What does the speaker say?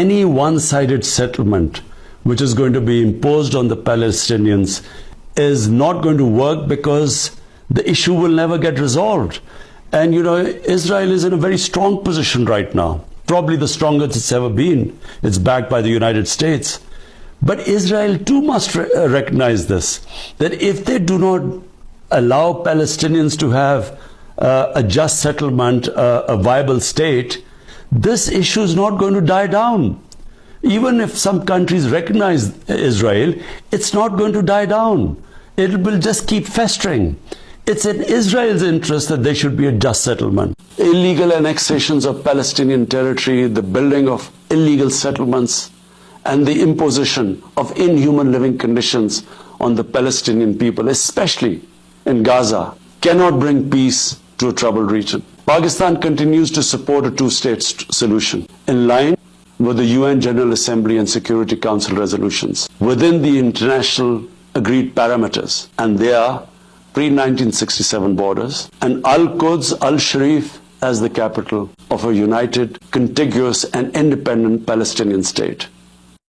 any one-sided settlement which is going to be imposed on the Palestinians is not going to work, because the issue will never get resolved. And Israel is in a very strong position right now, probably the strongest it's ever been. It's backed by the United States. But Israel too must recognize this, that if they do not allow Palestinians to have a just settlement, a viable state, this issue is not going to die down. Even if some countries recognize Israel, it's not going to die down. It will just keep festering. It's in Israel's interest that there should be a just settlement. Illegal annexations of Palestinian territory, the building of illegal settlements, and the imposition of inhuman living conditions on the Palestinian people, especially in Gaza, cannot bring peace to a troubled region. Pakistan continues to support a two-state solution in line with the UN General Assembly and Security Council resolutions within the international agreed parameters, and they are pre-1967 borders, and Al-Quds, Al-Sharif as the capital of a united, contiguous and independent Palestinian state.